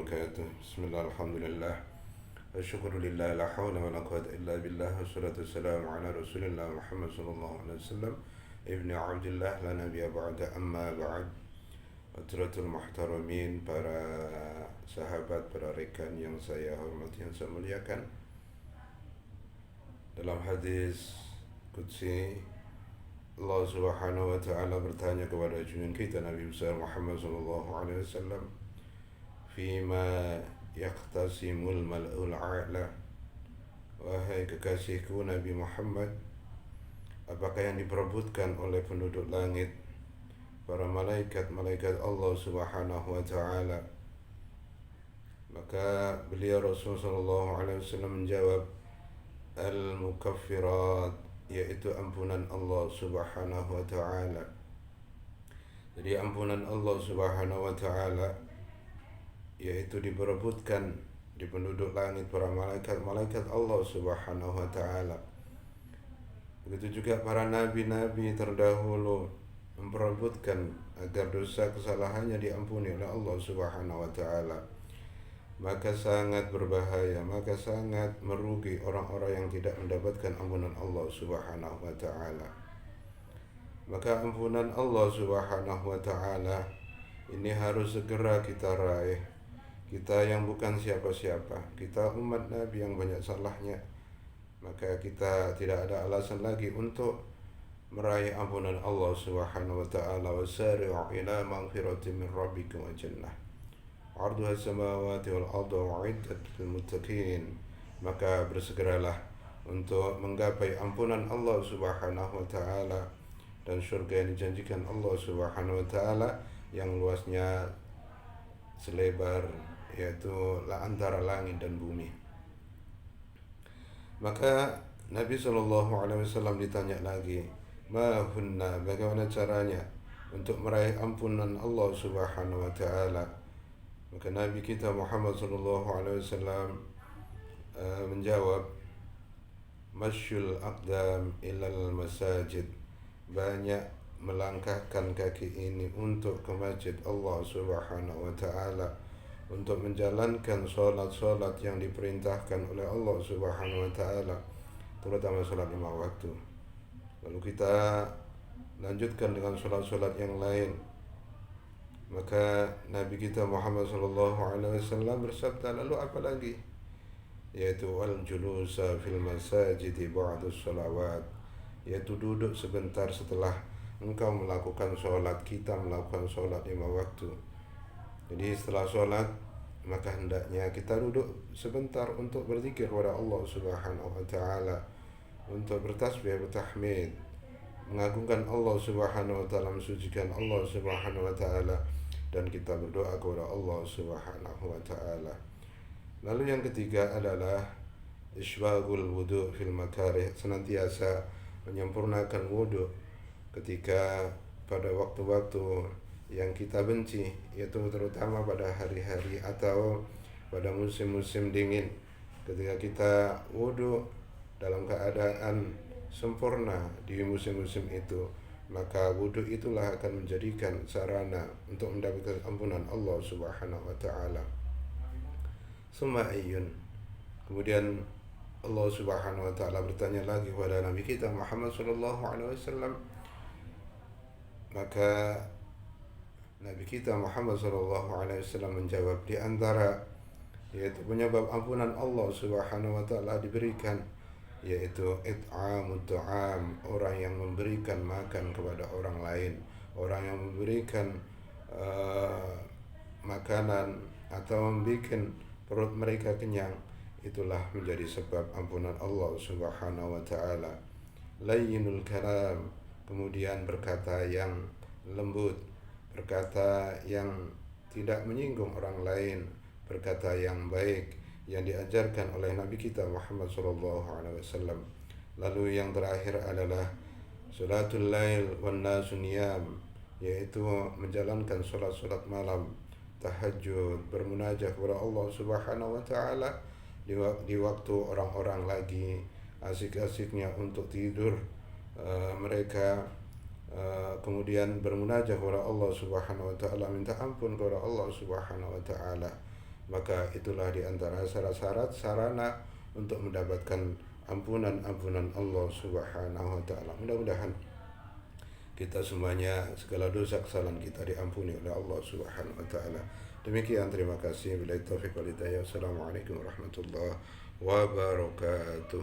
وبركاته. بسم الله الحمد لله الشكر لله لا حول ولا قوة إلا بالله والصلاة والسلام على رسول الله محمد صلى الله عليه وسلم ابن عبد الله لا نبي بعد أما بعد. Hadratul Muhtaramin, para sahabat, para rekan yang saya hormati, yang saya muliakan. Dalam hadis Qudsi, Allah Subhanahu wa Ta'ala bertanya kepada junjungan kita Nabi besar Muhammad sallallahu alaihi wasallam, "Fima yaqtasimul mal'ul a'la?" Wahai kekasihku Nabi Muhammad, apakah yang diperebutkan oleh penduduk langit, para malaikat Allah Subhanahu wa Ta'ala? Maka beliau Rasul sallallahu alaihi wasallam menjawab, al-mukaffirat, yaitu ampunan Allah Subhanahu wa Ta'ala. Jadi ampunan Allah Subhanahu wa Ta'ala yaitu diperebutkan di penduduk langit, para malaikat Allah Subhanahu wa Ta'ala. Begitu juga para nabi-nabi terdahulu memperebutkan agar dosa kesalahannya diampuni oleh Allah Subhanahu wa Ta'ala. Maka sangat berbahaya, maka sangat merugi orang-orang yang tidak mendapatkan ampunan Allah Subhanahu wa Ta'ala. Maka ampunan Allah Subhanahu wa Ta'ala ini harus segera kita raih. Kita yang bukan siapa-siapa, kita umat Nabi yang banyak salahnya, maka kita tidak ada alasan lagi untuk meraih ampunan Allah Subhanahu wa Ta'ala. Wasari'u ila maghfiratin min rabbikum wa jannah 'arduha as-samawati wal ardu u'iddat lil muttaqin. Maka bersegeralah untuk menggapai ampunan Allah Subhanahu wa Ta'ala dan surga yang dijanjikan Allah Subhanahu wa Ta'ala yang luasnya selebar, yaitu antara langit dan bumi. Maka Nabi SAW ditanya lagi, ma hunna, bagaimana caranya untuk meraih ampunan Allah Subhanahu wa Ta'ala? Maka Nabi kita Muhammad SAW menjawab, masyul aqdam ilal masajid, banyak melangkahkan kaki ini untuk ke masjid Allah Subhanahu wa Ta'ala, untuk menjalankan solat-solat yang diperintahkan oleh Allah Subhanahu wa Ta'ala, terutama solat 5 waktu. Lalu kita lanjutkan dengan solat-solat yang lain. Maka Nabi kita Muhammad SAW bersabda, lalu apa lagi? Yaitu al-julusa fil masajid ba'dus salawat, yaitu duduk sebentar setelah engkau melakukan solat, kita melakukan solat 5 waktu. Jadi setelah solat, maka hendaknya kita duduk sebentar untuk berzikir kepada Allah Subhanahu wa Ta'ala, untuk bertasbih, bertahmid, mengagungkan Allah Subhanahu wa Ta'ala, mensucikan Allah Subhanahu wa Ta'ala, dan kita berdoa kepada Allah Subhanahu wa Ta'ala. Lalu yang ketiga adalah isbagul wudu fil makarih, senantiasa menyempurnakan wudu ketika pada waktu-waktu yang kita benci, yaitu terutama pada hari-hari atau pada musim-musim dingin. Ketika kita wudu dalam keadaan sempurna di musim-musim itu, maka wudu itulah akan menjadikan sarana untuk mendapatkan ampunan Allah Subhanahu wa Ta'ala. Summa ayyun, kemudian Allah Subhanahu wa Ta'ala bertanya lagi kepada Nabi kita Muhammad sallallahu alaihi wasallam. Maka Nabi kita Muhammad sallallahu alaihi wasallam menjawab, di antara yaitu penyebab ampunan Allah Subhanahu wa Ta'ala diberikan, yaitu it'amut ta'am, orang yang memberikan makan kepada orang lain, orang yang memberikan makanan atau membuat perut mereka kenyang, itulah menjadi sebab ampunan Allah Subhanahu wa Ta'ala. Layyinul kalam, kemudian berkata yang lembut, berkata yang tidak menyinggung orang lain, berkata yang baik yang diajarkan oleh Nabi kita Muhammad sallallahu alaihi wasallam. Lalu yang terakhir adalah salatul lail wan nasu niyam, yaitu menjalankan salat malam, tahajud, bermunajat kepada Allah Subhanahu wa Ta'ala di waktu orang-orang lagi asik-asiknya untuk tidur, mereka kemudian bermunajat kepada Allah Subhanahu wa Ta'ala, minta ampun kepada Allah Subhanahu wa Ta'ala. maka itulah di antara syarat-syarat sarana untuk mendapatkan ampunan Allah Subhanahu wa taala. Mudah-mudahan kita semuanya segala dosa kesalahan kita diampuni oleh Allah Subhanahu wa taala. Demikian, terima kasih. Bila taufiq wal hidayah. Assalamualaikum warahmatullahi wabarakatuh.